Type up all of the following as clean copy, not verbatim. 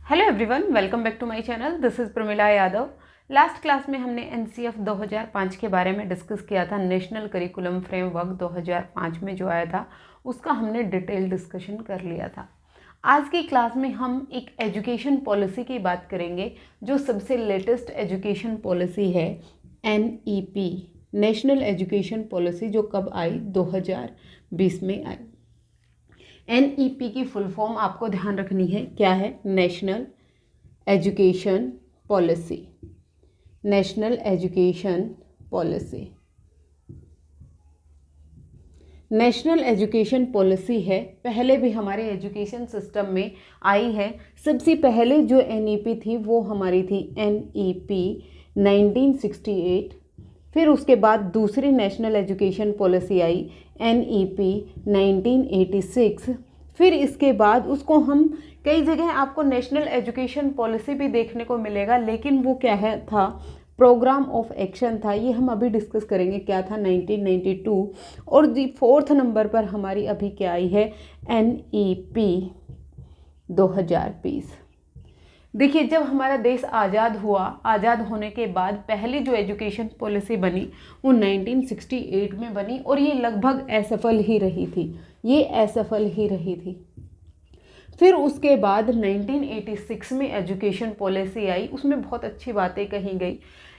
Hello everyone, welcome back to my channel. This is Pramila Yadav. Last class में हमने NCF 2005 के बारे में डिस्कस किया था। नेशनल करिकुलम फ्रेमवर्क 2005 में जो आया था उसका हमने डिटेल डिस्कशन कर लिया था। आज की क्लास में हम एक एजुकेशन पॉलिसी की बात करेंगे जो सबसे लेटेस्ट एजुकेशन पॉलिसी है, एनईपी, नेशनल एजुकेशन पॉलिसी, जो कब आई, 2020 में आई। एनईपी की फुल फॉर्म आपको ध्यान रखनी है, क्या है? National education policy. National education policy, national education policy है, पहले भी हमारे एजुकेशन सिस्टम में आई है। सबसे पहले जो एनईपी थी वो हमारी थी एनईपी 1968। फिर उसके बाद दूसरी नेशनल एजुकेशन पॉलिसी आई एनईपी 1986। फिर इसके बाद उसको हम कई जगह आपको नेशनल एजुकेशन पॉलिसी भी देखने को मिलेगा, लेकिन वो क्या है था, प्रोग्राम ऑफ एक्शन था। ये हम अभी डिस्कस करेंगे क्या था, 1992। और जी 4th नंबर पर हमारी अभी क्या आई है, एनईपी 2020। देखिए, जब हमारा देश आज़ाद हुआ, आज़ाद होने के बाद पहली जो एजुकेशन पॉलिसी बनी वो 1968 में बनी और ये लगभग असफल ही रही थी, ये असफल ही रही थी। फिर उसके बाद 1986 में एजुकेशन पॉलिसी आई, उसमें बहुत अच्छी बातें कही गई,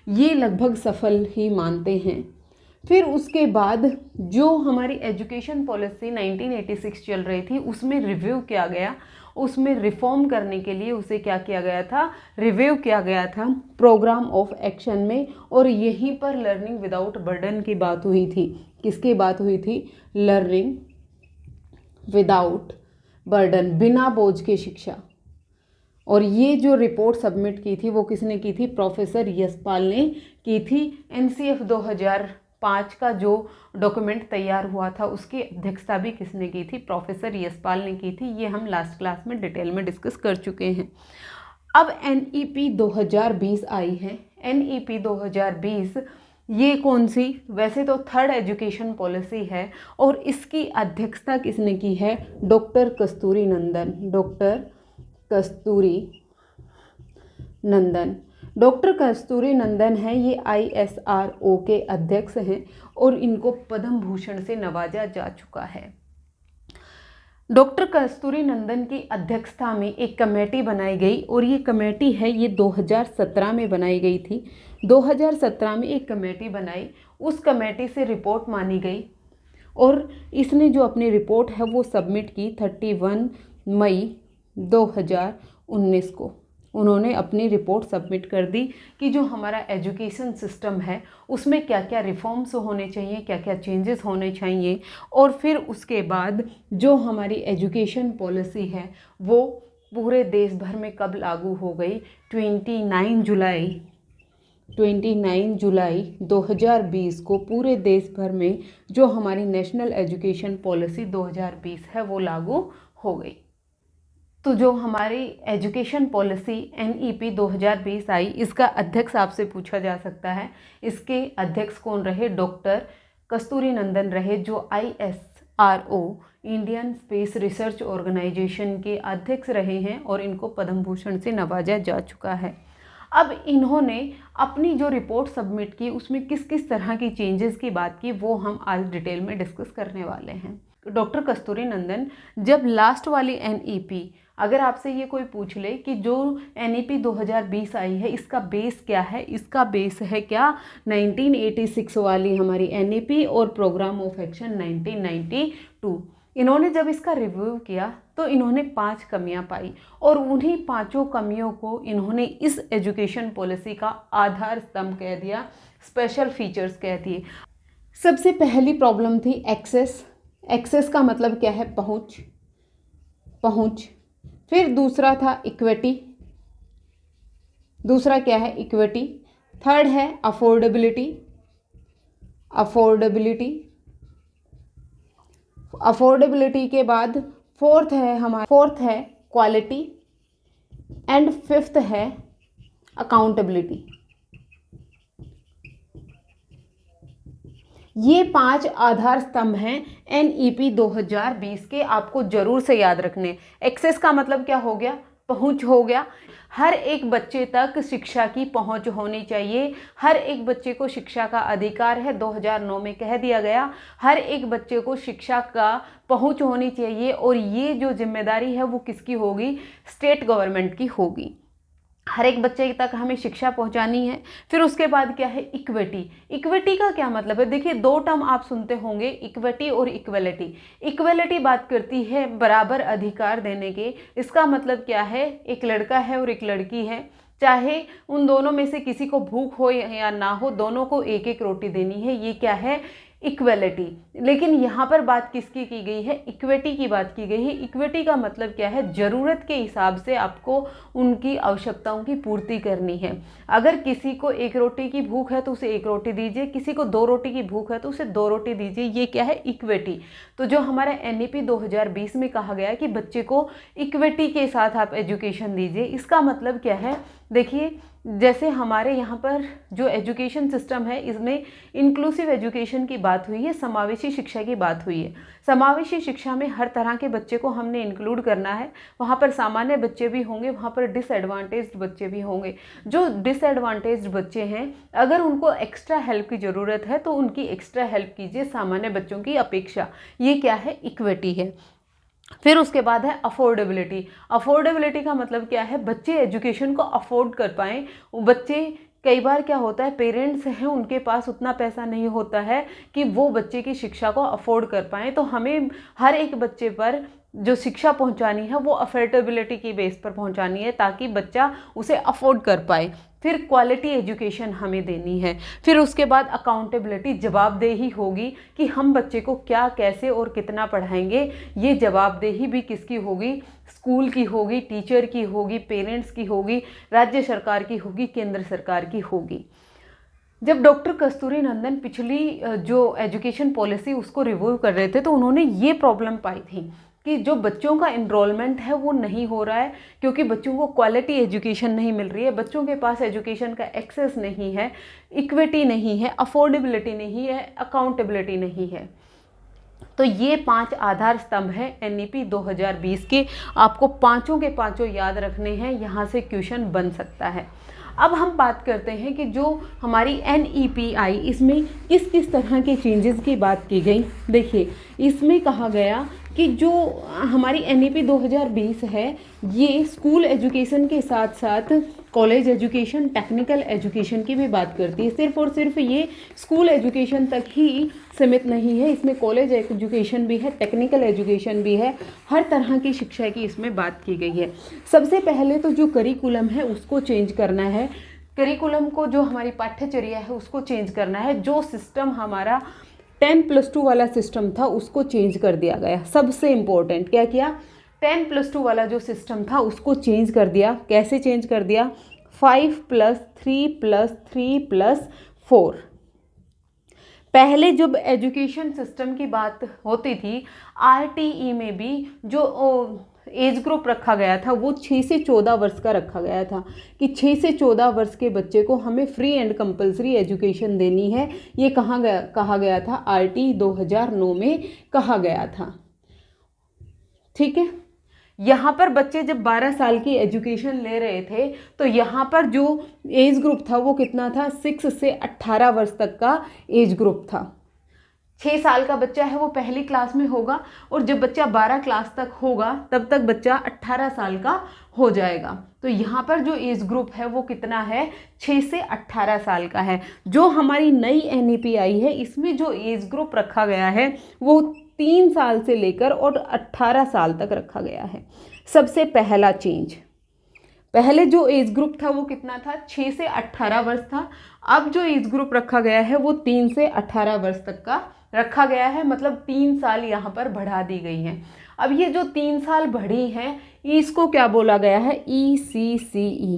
ये लगभग सफल ही मानते हैं। फिर उसके बाद जो हमारी एजुकेशन पॉलिसी 1986 चल रही थी उसमें रिव्यू किया गया, उसमें रिफॉर्म करने के लिए उसे क्या किया गया था, रिव्यू किया गया था प्रोग्राम ऑफ एक्शन में। और यहीं पर लर्निंग विदाउट बर्डन की बात हुई थी। किसकी बात हुई थी? लर्निंग विदाउट बर्डन, बिना बोझ की शिक्षा। और ये जो रिपोर्ट सबमिट की थी वो किसने की थी? प्रोफेसर यशपाल ने की थी। एनसीएफ 2005 का जो डॉक्यूमेंट तैयार हुआ था उसकी अध्यक्षता भी किसने की थी? प्रोफेसर यशपाल ने की थी। ये हम लास्ट क्लास में डिटेल में डिस्कस कर चुके हैं। अब एनईपी 2020 आई है। एनईपी 2020 ये कौन सी? वैसे तो 3rd एजुकेशन पॉलिसी है और इसकी अध्यक्षता किसने की है? डॉक्टर कस्तूरी नंदन। डॉक्टर कस्तूरी नंदन, डॉक्टर कस्तूरी नंदन है, ये ISRO के अध्यक्ष हैं और इनको पद्म भूषण से नवाजा जा चुका है। डॉक्टर कस्तूरी नंदन की अध्यक्षता में एक कमेटी बनाई गई और ये कमेटी है, ये 2017 में बनाई गई थी। 2017 में एक कमेटी बनाई, उस कमेटी से रिपोर्ट मानी गई और इसने जो अपनी रिपोर्ट है वो सबमिट की 31 मई 2019 को। उन्होंने अपनी रिपोर्ट सबमिट कर दी कि जो हमारा एजुकेशन सिस्टम है उसमें क्या क्या रिफॉर्म्स होने चाहिए, क्या क्या चेंजेस होने चाहिए। और फिर उसके बाद जो हमारी एजुकेशन पॉलिसी है वो पूरे देश भर में कब लागू हो गई? 29 जुलाई 2020 को पूरे देश भर में जो हमारी नेशनल एजुकेशन पॉलिसी 2020 है वो लागू हो गई। तो जो हमारी एजुकेशन पॉलिसी एनईपी 2020 आई, इसका अध्यक्ष आपसे पूछा जा सकता है। इसके अध्यक्ष कौन रहे? डॉक्टर कस्तूरी नंदन रहे, जो ISRO, Indian space research organisation के अध्यक्ष रहे हैं और इनको पद्म भूषण से नवाजा जा चुका है। अब इन्होंने अपनी जो रिपोर्ट सबमिट की उसमें किस किस तरह की चेंजेस की बात की वो हम आज डिटेल में डिस्कस करने वाले हैं। डॉक्टर कस्तूरी नंदन जब लास्ट वाली एनईपी, अगर आपसे ये कोई पूछ ले कि जो एनईपी 2020 आई है इसका बेस क्या है, इसका बेस है क्या 1986 वाली हमारी एनईपी और प्रोग्राम ऑफ एक्शन 1992। इन्होंने जब इसका रिव्यू किया तो इन्होंने 5 कमियां पाई और उन्हीं 5 कमियों को इन्होंने इस एजुकेशन पॉलिसी का आधार स्तंभ कह दिया, स्पेशल फीचर्स कह दिए। सबसे पहली प्रॉब्लम थी एक्सेस। एक्सेस का मतलब क्या है? पहुंच। फिर दूसरा था इक्विटी, दूसरा क्या है? इक्विटी। 3rd है अफोर्डेबिलिटी। अफोर्डेबिलिटी के बाद 4th है क्वालिटी एंड 5th है अकाउंटेबिलिटी। ये 5 आधार स्तंभ हैं एनईपी 2020 के, आपको जरूर से याद रखने। एक्सेस का मतलब क्या हो गया? पहुंच हो गया। हर एक बच्चे तक शिक्षा की पहुंच होनी चाहिए, हर एक बच्चे को शिक्षा का अधिकार है, 2009 में कह दिया गया। हर एक बच्चे को शिक्षा का पहुंच होनी चाहिए और ये जो जिम्मेदारी है वो किसकी होगी? स्टेट गवर्नमेंट की होगी। हर एक बच्चे तक हमें शिक्षा पहुंचानी है। फिर उसके बाद क्या है? इक्विटी। इक्विटी का क्या मतलब है? देखिए, दो टर्म आप सुनते होंगे, इक्विटी और इक्वलिटी। इक्वलिटी बात करती है बराबर अधिकार देने के। इसका मतलब क्या है? एक लड़का है और एक लड़की है, चाहे उन दोनों में से किसी को भूख हो या ना हो, दोनों को एक एक रोटी देनी है। ये क्या है? इक्वलिटी। लेकिन यहाँ पर बात किसकी की गई है? इक्विटी की बात की गई है। इक्विटी का मतलब क्या है? ज़रूरत के हिसाब से आपको उनकी आवश्यकताओं की पूर्ति करनी है। अगर किसी को एक रोटी की भूख है तो उसे एक रोटी दीजिए, किसी को 2 रोटी की भूख है तो उसे 2 रोटी दीजिए। ये क्या है? इक्विटी। तो जो हमारा NEP 2020 में कहा गया है कि बच्चे को इक्विटी के साथ आप एजुकेशन दीजिए, इसका मतलब क्या है? देखिए, जैसे हमारे यहाँ पर जो एजुकेशन सिस्टम है इसमें इंक्लूसिव एजुकेशन की बात हुई है, समावेशी शिक्षा की बात हुई है। समावेशी शिक्षा में हर तरह के बच्चे को हमने इंक्लूड करना है। वहाँ पर सामान्य बच्चे भी होंगे, वहाँ पर डिसएडवांटेज्ड बच्चे भी होंगे। जो डिसएडवांटेज्ड बच्चे हैं, अगर उनको एक्स्ट्रा हेल्प की ज़रूरत है तो उनकी एक्स्ट्रा हेल्प कीजिए सामान्य बच्चों की अपेक्षा। ये क्या है? इक्विटी है। फिर उसके बाद है अफोर्डेबिलिटी। अफोर्डेबिलिटी का मतलब क्या है? बच्चे एजुकेशन को अफोर्ड कर पाएँ। बच्चे, कई बार क्या होता है, पेरेंट्स हैं उनके पास उतना पैसा नहीं होता है कि वो बच्चे की शिक्षा को अफोर्ड कर पाएँ। तो हमें हर एक बच्चे पर जो शिक्षा पहुंचानी है वो अफोर्डेबिलिटी की बेस पर पहुंचानी है ताकि बच्चा उसे अफोर्ड कर पाए। फिर क्वालिटी एजुकेशन हमें देनी है। फिर उसके बाद अकाउंटेबिलिटी, जवाबदेही होगी कि हम बच्चे को क्या, कैसे और कितना पढ़ाएंगे। ये जवाबदेही भी किसकी होगी? स्कूल की होगी, टीचर की होगी, पेरेंट्स की होगी, राज्य सरकार की होगी, केंद्र सरकार की होगी। जब डॉक्टर कस्तूरी नंदन पिछली जो एजुकेशन पॉलिसी उसको रिव्यू कर रहे थे तो उन्होंने ये प्रॉब्लम पाई थी कि जो बच्चों का इनरोलमेंट है वो नहीं हो रहा है क्योंकि बच्चों को क्वालिटी एजुकेशन नहीं मिल रही है, बच्चों के पास एजुकेशन का एक्सेस नहीं है, इक्विटी नहीं है, अफोर्डेबिलिटी नहीं है, अकाउंटेबिलिटी नहीं है। तो ये 5 आधार स्तंभ हैं NEP 2020 के। आपको पांचों के पांचों याद रखने हैं, यहाँ से क्वेश्चन बन सकता है। अब हम बात करते हैं कि जो हमारी NEP आई, इसमें किस किस तरह के चेंजेस की बात की गई। देखिए, इसमें कहा गया कि जो हमारी NEP 2020 है ये स्कूल एजुकेशन के साथ साथ कॉलेज एजुकेशन, टेक्निकल एजुकेशन की भी बात करती है। सिर्फ और सिर्फ ये स्कूल एजुकेशन तक ही सीमित नहीं है, इसमें कॉलेज एजुकेशन भी है, टेक्निकल एजुकेशन भी है, हर तरह की शिक्षा की इसमें बात की गई है। सबसे पहले तो जो करिकुलम है उसको चेंज करना है। करिकुलम को, जो हमारी पाठ्यचर्या है उसको चेंज करना है। जो सिस्टम हमारा 10+2 वाला सिस्टम था उसको चेंज कर दिया गया। सबसे इम्पोर्टेंट क्या किया? 10+2 वाला जो सिस्टम था उसको चेंज कर दिया। कैसे चेंज कर दिया? 5+3+3+4। पहले जब एजुकेशन सिस्टम की बात होती थी, RTE में भी जो एज ग्रुप रखा गया था वो 6 से 14 वर्ष का रखा गया था कि 6 से 14 वर्ष के बच्चे को हमें फ्री एंड कंपलसरी एजुकेशन देनी है। ये कहा गया था, RTE 2009 में कहा गया था। ठीक है, यहाँ पर बच्चे जब 12 साल की एजुकेशन ले रहे थे तो यहाँ पर जो एज ग्रुप था वो कितना था? 6 से 18 वर्ष तक का एज ग्रुप था। 6 साल का बच्चा है वो पहली क्लास में होगा और जब बच्चा 12 क्लास तक होगा तब तक बच्चा 18 साल का हो जाएगा। तो यहाँ पर जो एज ग्रुप है वो कितना है? 6 से 18 साल का है। जो हमारी नई NEP आई है इसमें जो एज ग्रुप रखा गया है वो 3 साल से लेकर और 18 साल तक रखा गया है। सबसे पहला चेंज, पहले जो एज ग्रुप था वो कितना था? 6 से 18 वर्ष था। अब जो एज ग्रुप रखा गया है वो 3 से 18 वर्ष तक का रखा गया है, मतलब 3 साल यहाँ पर बढ़ा दी गई हैं। अब ये जो 3 साल बढ़ी हैं इसको क्या बोला गया है? ECCE,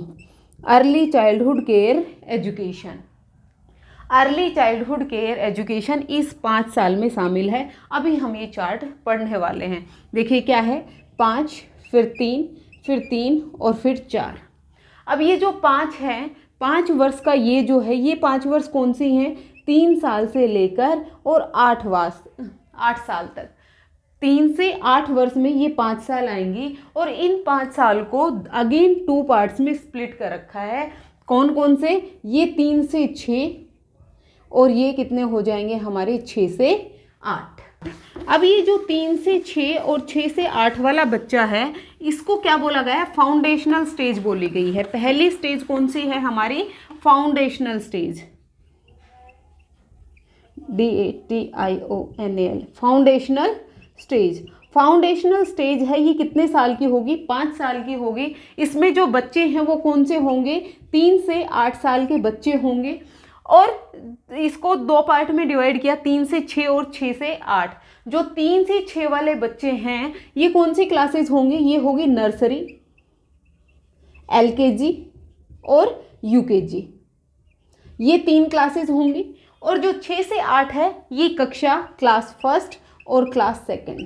early childhood care education. Early childhood care education इस 5 साल में शामिल है। अभी हम ये चार्ट पढ़ने वाले हैं। देखिए क्या है? 5, फिर 3, फिर 3 और फिर 4। अब ये जो 5 है, 5 वर्ष का ये जो है, ये 5 वर्ष कौन सी हैं? 3 साल से लेकर और 8 साल तक। 3 से 8 वर्ष में ये 5 साल आएंगी और इन 5 साल को अगेन 2 पार्ट्स में स्प्लिट कर रखा है। कौन कौन से? ये 3 से 6 और ये कितने हो जाएंगे हमारे 6 से 8। अब ये जो 3 से 6 और 6 से 8 वाला बच्चा है, इसको क्या बोला गया है? फाउंडेशनल स्टेज बोली गई है। पहली स्टेज कौन सी है हमारी? Foundational stage, DATIONAL, foundational stage. Foundational stage है, ये कितने साल की होगी? 5 साल की होगी। इसमें जो बच्चे हैं वो कौन से होंगे? 3 से 8 साल के बच्चे होंगे और इसको 2 पार्ट में डिवाइड किया, 3 से 6 और 6 से 8। जो 3 से 6 वाले बच्चे हैं ये कौन सी क्लासेस होंगे? ये होगी नर्सरी, LKG और UKG, ये 3 क्लासेस होंगी। और जो 6 से 8 है ये कक्षा क्लास फर्स्ट और क्लास सेकंड,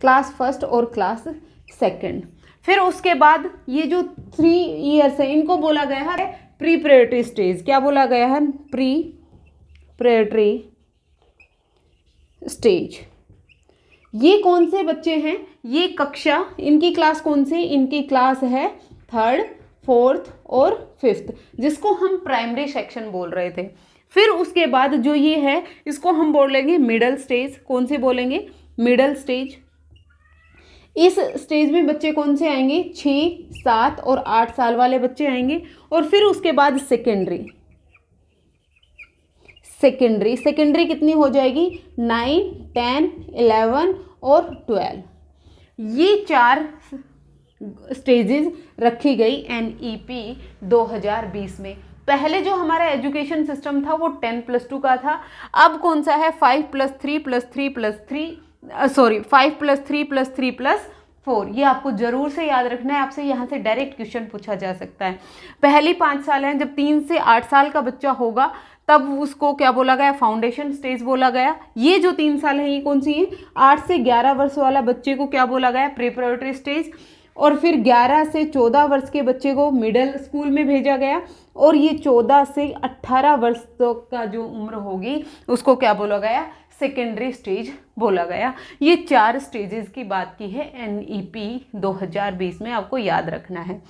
क्लास फर्स्ट और क्लास सेकंड। फिर उसके बाद ये जो 3 ईयर्स है इनको बोला गया है प्रीपरेटरी स्टेज। क्या बोला गया है? प्रीपरेटरी स्टेज। ये कौन से बच्चे हैं? ये कक्षा, इनकी क्लास कौन सी? इनकी क्लास है 3rd, 4th और 5th, जिसको हम प्राइमरी सेक्शन बोल रहे थे। फिर उसके बाद जो ये है इसको हम बोलेंगे मिडल स्टेज। कौन से बोलेंगे? Middle stage. इस स्टेज में बच्चे कौन से आएंगे? 6, 7 और 8 साल वाले बच्चे आएंगे। और फिर उसके बाद सेकेंडरी। सेकेंडरी कितनी हो जाएगी? 9, 10, 11 और 12। ये 4 स्टेजेस रखी गई NEP 2020 में। पहले जो हमारा एजुकेशन सिस्टम था वो 10+2 का था। अब कौन सा है? 5+3+3+3 5+3+3+4। ये आपको जरूर से याद रखना है, आपसे यहाँ से डायरेक्ट क्वेश्चन पूछा जा सकता है। पहली 5 साल हैं, जब 3 से 8 साल का बच्चा होगा तब उसको क्या बोला गया? फाउंडेशन स्टेज बोला गया। ये जो 3 साल है ये कौन सी है? 8 से 11 वर्ष वाला बच्चे को क्या बोला गया? Preparatory stage. और फिर 11 से 14 वर्ष के बच्चे को मिडिल स्कूल में भेजा गया। और ये 14 से 18 वर्ष तक का जो उम्र होगी उसको क्या बोला गया? सेकेंडरी स्टेज बोला गया। ये 4 स्टेजेस की बात की है NEP 2020 में, आपको याद रखना है।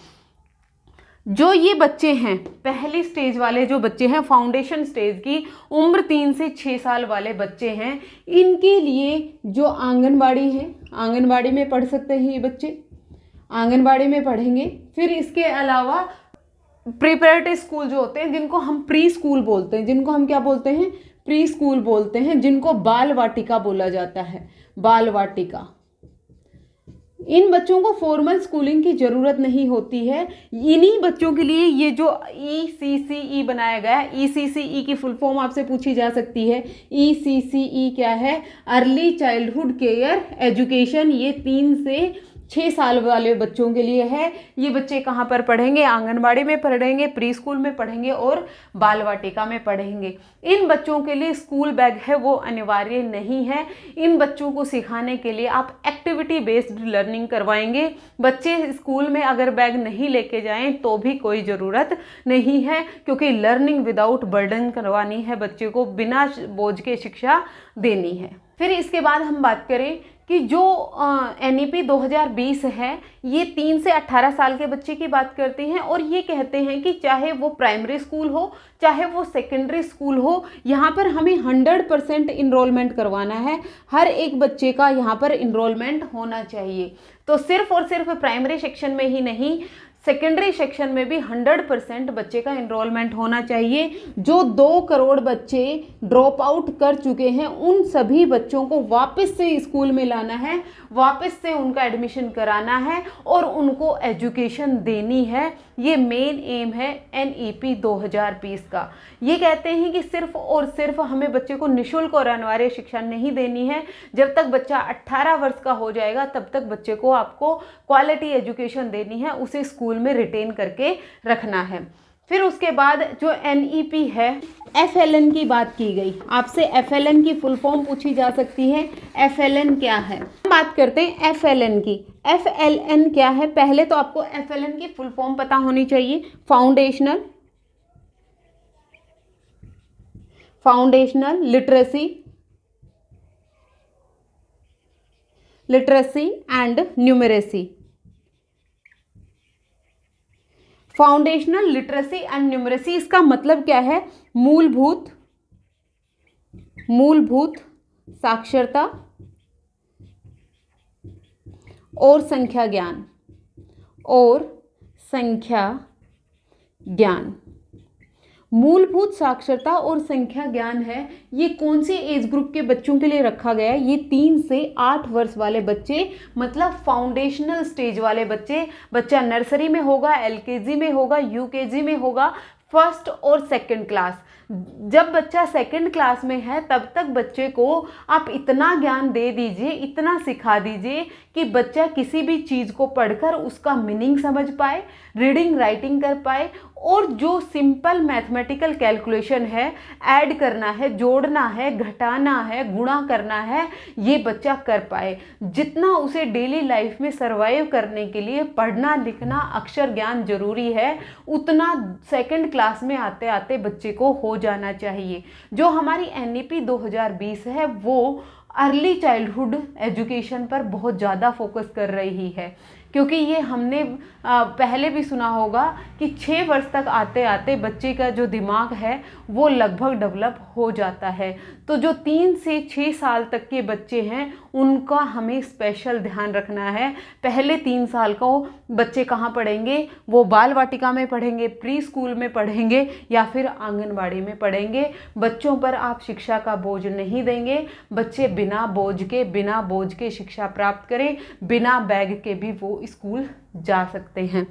जो ये बच्चे हैं पहली स्टेज वाले जो बच्चे हैं, फाउंडेशन स्टेज की उम्र 3 से 6 साल वाले बच्चे हैं, इनके लिए जो आंगनबाड़ी है, आंगनबाड़ी में पढ़ सकते हैं ये बच्चे, आंगनबाड़ी में पढ़ेंगे। फिर इसके अलावा प्रिपरेटरी स्कूल जो होते हैं जिनको हम प्री स्कूल बोलते हैं, जिनको हम क्या बोलते हैं? प्री स्कूल बोलते हैं, जिनको बाल वाटिका बोला जाता है, बाल वाटिका। इन बच्चों को फॉर्मल स्कूलिंग की ज़रूरत नहीं होती है। इन्हीं बच्चों के लिए ये जो ECCE बनाया गया है, ECCE की फुल फॉर्म आपसे पूछी जा सकती है। ECCE क्या है? Early childhood care education. ये 3 से 6 साल वाले बच्चों के लिए है। ये बच्चे कहाँ पर पढ़ेंगे? आंगनबाड़ी में पढ़ेंगे, प्री स्कूल में पढ़ेंगे और बाल वाटिका में पढ़ेंगे। इन बच्चों के लिए स्कूल बैग है वो अनिवार्य नहीं है। इन बच्चों को सिखाने के लिए आप एक्टिविटी बेस्ड लर्निंग करवाएंगे। बच्चे स्कूल में अगर बैग नहीं लेके जाएं तो भी कोई ज़रूरत नहीं है, क्योंकि लर्निंग विदाउट बर्डन करवानी है, बच्चे को बिना बोझ के शिक्षा देनी है। फिर इसके बाद हम बात करें कि जो NEP 2020 है ये 3 से 18 साल के बच्चे की बात करते हैं। और ये कहते हैं कि चाहे वो प्राइमरी स्कूल हो चाहे वो सेकेंडरी स्कूल हो, यहाँ पर हमें 100% इनरोलमेंट करवाना है। हर एक बच्चे का यहाँ पर इनरोलमेंट होना चाहिए। तो सिर्फ और सिर्फ प्राइमरी सेक्शन में ही नहीं, सेकेंडरी सेक्शन में भी 100% बच्चे का इनरोलमेंट होना चाहिए। जो 2 करोड़ बच्चे ड्रॉप आउट कर चुके हैं उन सभी बच्चों को वापस से स्कूल में लाना है, वापस से उनका एडमिशन कराना है और उनको एजुकेशन देनी है। ये मेन एम है NEP 2020 का। ये कहते हैं कि सिर्फ और सिर्फ हमें बच्चे को निःशुल्क और अनिवार्य शिक्षा नहीं देनी है। जब तक बच्चा 18 वर्ष का हो जाएगा तब तक बच्चे को आपको क्वालिटी एजुकेशन देनी है, उसे स्कूल में रिटेन करके रखना है। फिर उसके बाद जो NEP है, FLN की बात की गई, आपसे FLN की फुल फॉर्म पूछी जा सकती है। FLN क्या है? बात करते हैं FLN की। FLN क्या है? पहले तो आपको FLN की फुल फॉर्म पता होनी चाहिए। Foundational literacy literacy and numeracy. Foundational literacy and numeracy, इसका मतलब क्या है? मूलभूत साक्षरता और संख्या ज्ञान। मूलभूत साक्षरता और संख्या ज्ञान है, ये कौन सी एज ग्रुप के बच्चों के लिए रखा गया है? ये 3 से 8 वर्ष वाले बच्चे, मतलब फाउंडेशनल स्टेज वाले बच्चे। बच्चा नर्सरी में होगा, एलकेजी में होगा, यूकेजी में होगा, फर्स्ट और सेकंड क्लास। जब बच्चा सेकंड क्लास में है तब तक बच्चे को आप इतना ज्ञान दे दीजिए, इतना सिखा दीजिए कि बच्चा किसी भी चीज़ को पढ़कर उसका मीनिंग समझ पाए, रीडिंग राइटिंग कर पाए, और जो सिंपल मैथमेटिकल कैलकुलेशन है, ऐड करना है, जोड़ना है, घटाना है, गुणा करना है, ये बच्चा कर पाए। जितना उसे डेली लाइफ में सर्वाइव करने के लिए पढ़ना लिखना अक्षर ज्ञान जरूरी है, उतना सेकंड क्लास में आते आते बच्चे को हो जाना चाहिए। जो हमारी एनईपी 2020 है वो अर्ली चाइल्डहुड एजुकेशन पर बहुत ज़्यादा फोकस कर रही है, क्योंकि ये हमने पहले भी सुना होगा कि 6 वर्ष तक आते आते बच्चे का जो दिमाग है वो लगभग डेवलप हो जाता है। तो जो 3 से 6 साल तक के बच्चे हैं उनका हमें स्पेशल ध्यान रखना है। पहले 3 साल को बच्चे कहाँ पढ़ेंगे? वो बाल वाटिका में पढ़ेंगे, प्री स्कूल में पढ़ेंगे, या फिर आंगनबाड़ी में पढ़ेंगे। बच्चों पर आप शिक्षा का बोझ नहीं देंगे। बच्चे बिना बोझ के शिक्षा प्राप्त करें, बिना बैग के भी वो स्कूल जा सकते हैं।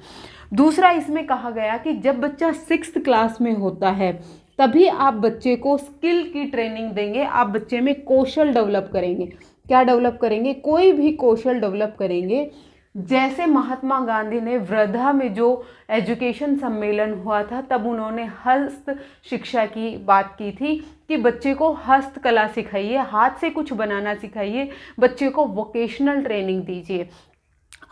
दूसरा इसमें कहा गया कि जब बच्चा 6th क्लास में होता है तभी आप बच्चे को स्किल की ट्रेनिंग देंगे। आप बच्चे में कौशल डेवलप करेंगे। क्या डेवलप करेंगे? कोई भी कौशल डेवलप करेंगे। जैसे महात्मा गांधी ने वर्धा में जो एजुकेशन सम्मेलन हुआ था तब उन्होंने हस्त शिक्षा की बात की थी कि बच्चे को हस्तकला सिखाइए, हाथ से कुछ बनाना सिखाइए, बच्चे को वोकेशनल ट्रेनिंग दीजिए।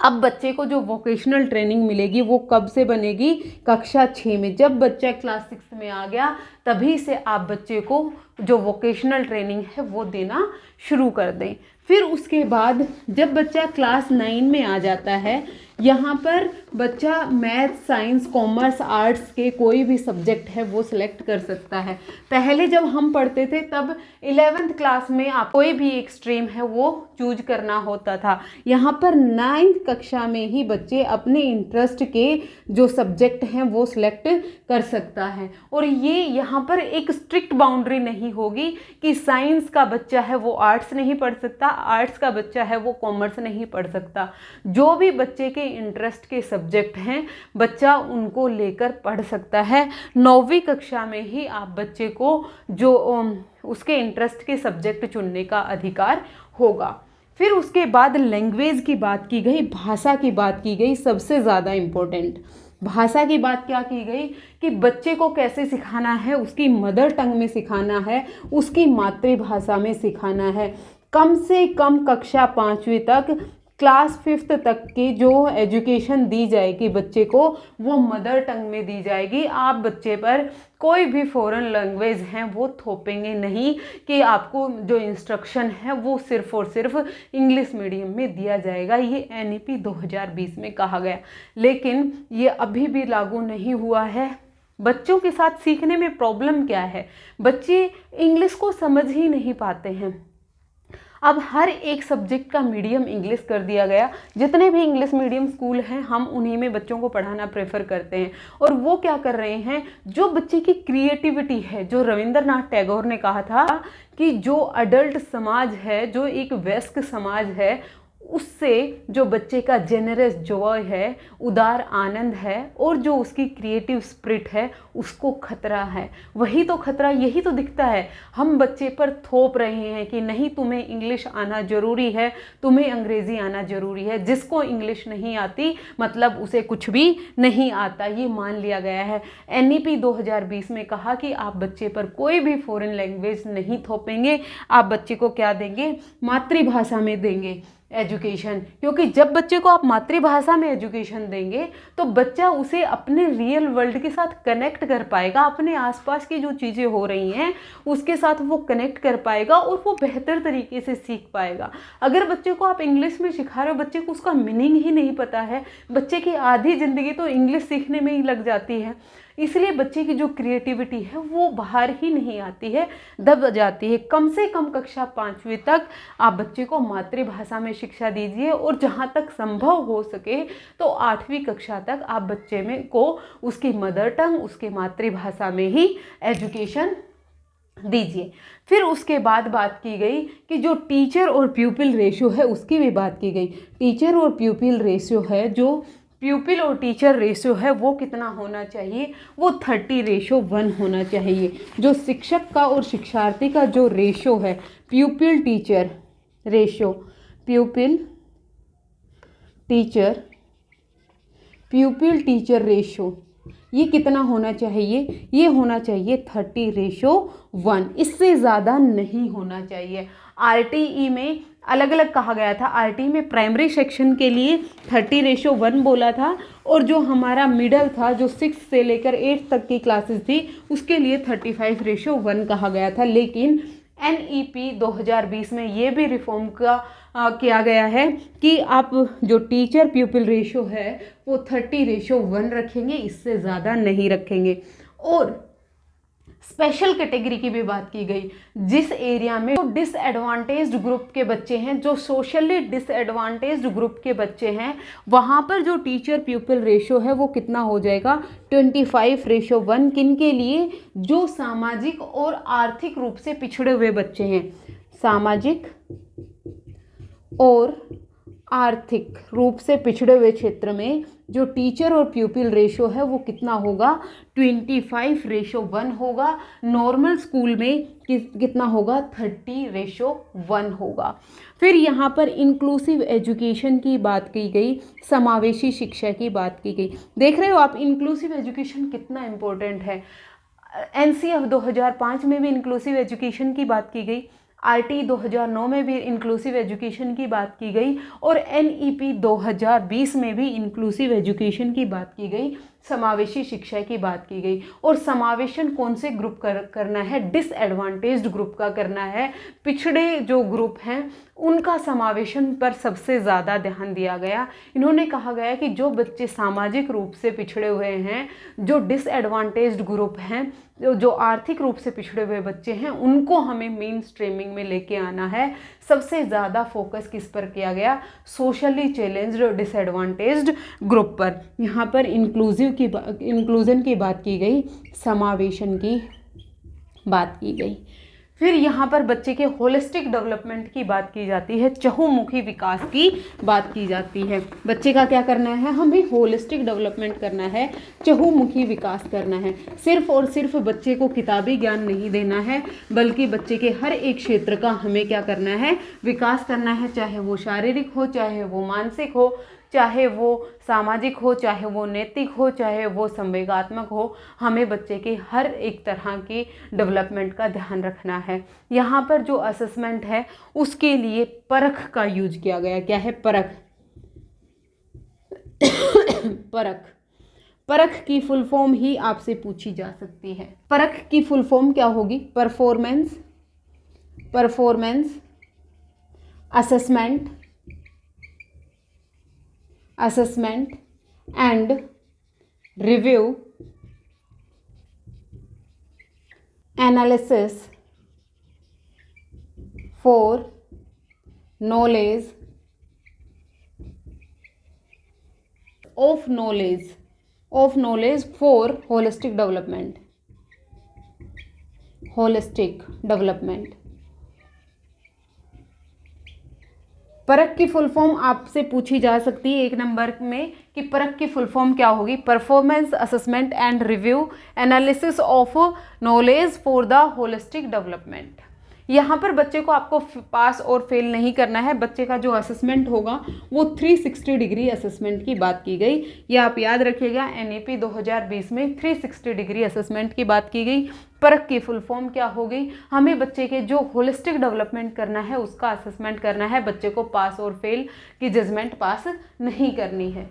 अब बच्चे को जो वोकेशनल ट्रेनिंग मिलेगी वो कब से बनेगी? कक्षा 6 में। जब बच्चा क्लास 6 में आ गया तभी से आप बच्चे को जो वोकेशनल ट्रेनिंग है वो देना शुरू कर दें। फिर उसके बाद जब बच्चा क्लास 9 में आ जाता है, यहाँ पर बच्चा मैथ, साइंस, कॉमर्स, आर्ट्स के कोई भी सब्जेक्ट है वो सिलेक्ट कर सकता है। पहले जब हम पढ़ते थे तब 11th क्लास में आप कोई भी एक स्ट्रीम है वो चूज करना होता था। यहाँ पर 9th कक्षा में ही बच्चे अपने इंटरेस्ट के जो सब्जेक्ट हैं वो सिलेक्ट कर सकता है। और ये यहाँ पर एक स्ट्रिक्ट बाउंड्री नहीं होगी कि साइंस का बच्चा है वो आर्ट्स नहीं पढ़ सकता, आर्ट्स का बच्चा है वो कॉमर्स नहीं पढ़ सकता। जो भी बच्चे के इंटरेस्ट के सब्जेक्ट हैं बच्चा उनको लेकर पढ़ सकता है। 9वीं कक्षा में ही आप बच्चे को जो उसके इंटरेस्ट के सब्जेक्ट चुनने का अधिकार होगा। फिर उसके बाद लैंग्वेज की बात की गई, भाषा की बात की गई। सबसे ज़्यादा इम्पोर्टेंट भाषा की बात क्या की गई कि बच्चे को कैसे सिखाना है, उसकी मदर टंग में सिखाना है, उसकी मातृभाषा में सिखाना है। कम से कम कक्षा 5वीं तक, क्लास 5th तक की जो एजुकेशन दी जाएगी बच्चे को वो मदर टंग में दी जाएगी। आप बच्चे पर कोई भी फॉरेन लैंग्वेज हैं वो थोपेंगे नहीं कि आपको जो इंस्ट्रक्शन है वो सिर्फ और सिर्फ इंग्लिश मीडियम में दिया जाएगा। ये एनईपी 2020 में कहा गया, लेकिन ये अभी भी लागू नहीं हुआ है। बच्चों के साथ सीखने में प्रॉब्लम क्या है? बच्चे इंग्लिश को समझ ही नहीं पाते हैं। अब हर एक सब्जेक्ट का मीडियम इंग्लिश कर दिया गया। जितने भी इंग्लिश मीडियम स्कूल हैं हम उन्हीं में बच्चों को पढ़ाना प्रेफर करते हैं। और वो क्या कर रहे हैं, जो बच्चे की क्रिएटिविटी है, जो रविंद्रनाथ टैगोर ने कहा था कि जो अडल्ट समाज है, जो एक वयस्क समाज है, उससे जो बच्चे का जेनरस जॉय है, उदार आनंद है, और जो उसकी क्रिएटिव स्पिरिट है उसको खतरा है। वही तो खतरा, यही तो दिखता है। हम बच्चे पर थोप रहे हैं कि नहीं तुम्हें इंग्लिश आना ज़रूरी है, तुम्हें अंग्रेज़ी आना ज़रूरी है। जिसको इंग्लिश नहीं आती मतलब उसे कुछ भी नहीं आता, ये मान लिया गया है। एनईपी 2020 में कहा कि आप बच्चे पर कोई भी फॉरेन लैंग्वेज नहीं थोपेंगे। आप बच्चे को क्या देंगे? मातृभाषा में देंगे। एजुकेशन, क्योंकि जब बच्चे को आप मातृभाषा में एजुकेशन देंगे तो बच्चा उसे अपने रियल वर्ल्ड के साथ कनेक्ट कर पाएगा, अपने आसपास की जो चीज़ें हो रही हैं उसके साथ वो कनेक्ट कर पाएगा और वो बेहतर तरीके से सीख पाएगा। अगर बच्चे को आप इंग्लिश में सिखा रहे हो, बच्चे को उसका मीनिंग ही नहीं पता है, बच्चे की आधी ज़िंदगी तो इंग्लिश सीखने में ही लग जाती है, इसलिए बच्चे की जो क्रिएटिविटी है वो बाहर ही नहीं आती है, दब जाती है। कम से कम कक्षा 5वीं तक आप बच्चे को मातृभाषा में शिक्षा दीजिए और जहाँ तक संभव हो सके तो 8वीं कक्षा तक आप बच्चे में को उसकी मदर टंग, उसके मातृभाषा में ही एजुकेशन दीजिए। फिर उसके बाद बात की गई कि जो टीचर और प्यूपिल रेशियो है उसकी भी बात की गई। टीचर और प्यूपिल रेशियो है, जो प्यूपिल और टीचर रेशियो है वो कितना होना चाहिए, वो 30:1 होना चाहिए। जो शिक्षक का और शिक्षार्थी का जो रेशियो है, प्यूपिल टीचर रेशियो, प्यूपिल टीचर रेशियो ये कितना होना चाहिए, ये होना चाहिए 30:1, इससे ज़्यादा नहीं होना चाहिए। आरटीई में अलग अलग कहा गया था। आरटीई में प्राइमरी सेक्शन के लिए 30:1 बोला था और जो हमारा मिडल था, जो 6 से लेकर 8 तक की क्लासेस थी, उसके लिए 35:1 कहा गया था। लेकिन NEP 2020 में ये भी रिफॉर्म किया गया है कि आप जो टीचर प्यूपिल रेशियो है वो 30:1 रखेंगे, इससे ज़्यादा नहीं रखेंगे। और स्पेशल कैटेगरी की भी बात की गई, जिस एरिया में जो डिसएडवांटेज्ड ग्रुप के बच्चे हैं, जो सोशली डिसएडवांटेज्ड ग्रुप के बच्चे हैं, वहाँ पर जो टीचर प्यूपिल रेशियो है वो कितना हो जाएगा, 25:1। किन के लिए, जो सामाजिक और आर्थिक रूप से पिछड़े हुए बच्चे हैं, सामाजिक और आर्थिक रूप से पिछड़े हुए क्षेत्र में जो टीचर और प्यूपिल रेशियो है वो कितना होगा, 25:1 होगा। नॉर्मल स्कूल में कितना होगा, 30:1 होगा। फिर यहाँ पर इंक्लूसिव एजुकेशन की बात की गई, समावेशी शिक्षा की बात की गई। देख रहे हो आप इंक्लूसिव एजुकेशन कितना इम्पोर्टेंट है। NCF 2005 में भी इंक्लूसिव एजुकेशन की बात की गई, RT 2009 में भी इंक्लूसिव एजुकेशन की बात की गई और NEP 2020 में भी इंक्लूसिव एजुकेशन की बात की गई, समावेशी शिक्षा की बात की गई। और समावेशन कौन से ग्रुप करना है, डिसएडवांटेज्ड ग्रुप का करना है। पिछड़े जो ग्रुप हैं उनका समावेशन पर सबसे ज़्यादा ध्यान दिया गया। इन्होंने कहा गया कि जो बच्चे सामाजिक रूप से पिछड़े हुए हैं, जो डिसएडवांटेज्ड ग्रुप हैं, जो आर्थिक रूप से पिछड़े हुए बच्चे हैं, उनको हमें मेन स्ट्रीमिंग में लेके आना है। सबसे ज़्यादा फोकस किस पर किया गया, सोशली चैलेंज्ड और डिसएडवांटेज्ड ग्रुप पर। यहाँ पर इंक्लूजन की बात की गई, समावेशन की बात की गई। फिर यहाँ पर बच्चे के होलिस्टिक डेवलपमेंट की बात की जाती है, चहुमुखी विकास की बात की जाती है। बच्चे का क्या करना है, हमें होलिस्टिक डेवलपमेंट करना है, चहुमुखी विकास करना है। सिर्फ और सिर्फ बच्चे को किताबी ज्ञान नहीं देना है, बल्कि बच्चे के हर एक क्षेत्र का हमें क्या करना है, विकास करना है। चाहे वो शारीरिक हो, चाहे वो मानसिक हो, चाहे वो सामाजिक हो, चाहे वो नैतिक हो, चाहे वो संवेगात्मक हो, हमें बच्चे के हर एक तरह की डेवलपमेंट का ध्यान रखना है। यहाँ पर जो असेसमेंट है उसके लिए परख का यूज किया गया। क्या है, परख। परख की फुल फॉर्म ही आपसे पूछी जा सकती है। परख की फुल फॉर्म क्या होगी, performance assessment and review, analysis for knowledge for holistic development। परख की फुल फॉर्म आपसे पूछी जा सकती है 1 नंबर में कि परख की फुल फॉर्म क्या होगी, performance assessment and review analysis of knowledge for the holistic development. यहाँ पर बच्चे को आपको पास और फेल नहीं करना है। बच्चे का जो असेसमेंट होगा वो 360 डिग्री असेसमेंट की बात की गई। ये आप याद रखिएगा, NEP 2020 में 360 डिग्री असेसमेंट की बात की गई। परख की फुल फॉर्म क्या होगी? हमें बच्चे के जो होलिस्टिक डेवलपमेंट करना है उसका असेसमेंट करना है, बच्चे को पास और फेल की जजमेंट पास नहीं करनी है।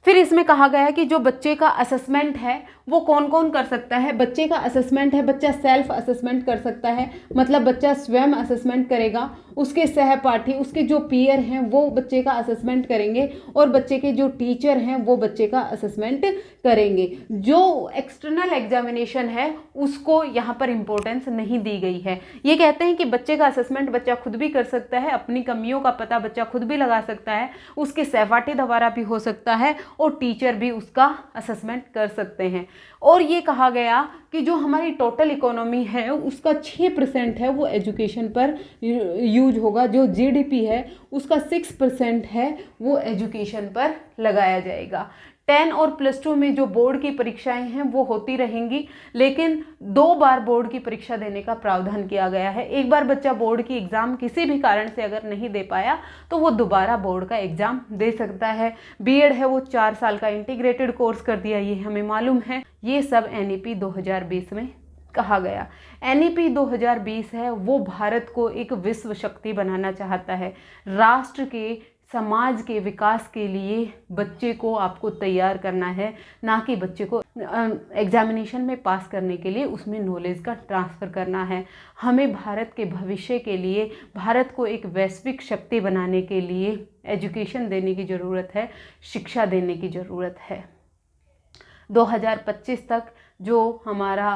फिर इसमें कहा गया है कि जो बच्चे का असेसमेंट है वो कौन कौन कर सकता है। बच्चे का असेसमेंट है, बच्चा सेल्फ असेसमेंट कर सकता है, मतलब बच्चा स्वयं असेसमेंट करेगा, उसके सहपाठी, उसके जो पीयर हैं वो बच्चे का असेसमेंट करेंगे, और बच्चे के जो टीचर हैं वो बच्चे का असेसमेंट करेंगे। जो एक्सटर्नल एग्जामिनेशन है उसको यहाँ पर इम्पोर्टेंस नहीं दी गई है। ये कहते हैं कि बच्चे का असेसमेंट बच्चा खुद भी कर सकता है, अपनी कमियों का पता बच्चा खुद भी लगा सकता है, उसके सहपाठी द्वारा भी हो सकता है, और टीचर भी उसका असेसमेंट कर सकते हैं। और ये कहा गया कि जो हमारी टोटल इकोनॉमी है उसका 6% है वो एजुकेशन पर यूज होगा, जो GDP है उसका 6% है वो एजुकेशन पर लगाया जाएगा। 10 और +2 में जो बोर्ड की परीक्षाएं हैं वो होती रहेंगी, लेकिन 2 बार बोर्ड की परीक्षा देने का प्रावधान किया गया है। एक बार बच्चा बोर्ड की एग्ज़ाम किसी भी कारण से अगर नहीं दे पाया तो वो दोबारा बोर्ड का एग्ज़ाम दे सकता है। BEd है वो 4 साल का इंटीग्रेटेड कोर्स कर दिया, ये हमें मालूम है। ये सब NEP 2020 में कहा गया। NEP 2020 है वो भारत को एक विश्व शक्ति बनाना चाहता है। राष्ट्र के, समाज के विकास के लिए बच्चे को आपको तैयार करना है, ना कि बच्चे को एग्जामिनेशन में पास करने के लिए उसमें नॉलेज का ट्रांसफ़र करना है। हमें भारत के भविष्य के लिए, भारत को एक वैश्विक शक्ति बनाने के लिए एजुकेशन देने की ज़रूरत है, शिक्षा देने की ज़रूरत है। 2025 तक जो हमारा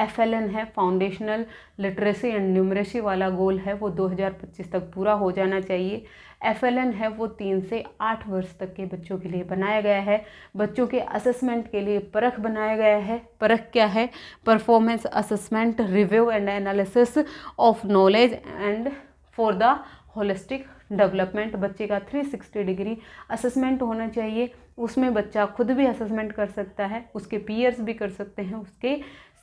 FLN है, फाउंडेशनल लिटरेसी एंड न्यूमरेसी वाला गोल है, वो 2025 तक पूरा हो जाना चाहिए। FLN है वो 3 से 8 वर्ष तक के बच्चों के लिए बनाया गया है। बच्चों के असेसमेंट के लिए परख बनाया गया है। परख क्या है? Performance assessment, review and analysis of knowledge and for the holistic development. बच्चे का 360 डिग्री असेसमेंट होना चाहिए। उसमें बच्चा खुद भी असेसमेंट कर सकता है, उसके पीयर्स भी कर सकते हैं, उसके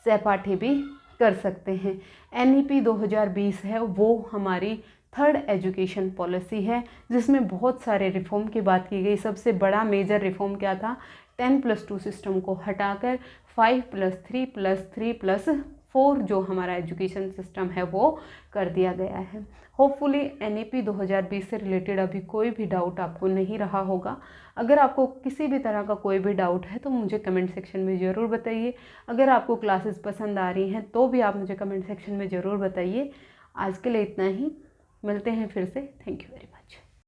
सहपाठी भी कर सकते हैं। NEP 2020 है वो हमारी 3rd एजुकेशन पॉलिसी है, जिसमें बहुत सारे रिफॉर्म की बात की गई। सबसे बड़ा मेजर रिफॉर्म क्या था? 10+2 सिस्टम को हटाकर 5+3+3+4 जो हमारा एजुकेशन सिस्टम है वो कर दिया गया है। होपफुली NEP 2020 से रिलेटेड अभी कोई भी डाउट आपको नहीं रहा होगा। अगर आपको किसी भी तरह का कोई भी डाउट है तो मुझे कमेंट सेक्शन में ज़रूर बताइए। अगर आपको क्लासेस पसंद आ रही हैं तो भी आप मुझे कमेंट सेक्शन में ज़रूर बताइए। आज के लिए इतना ही, मिलते हैं फिर से। Thank you very much.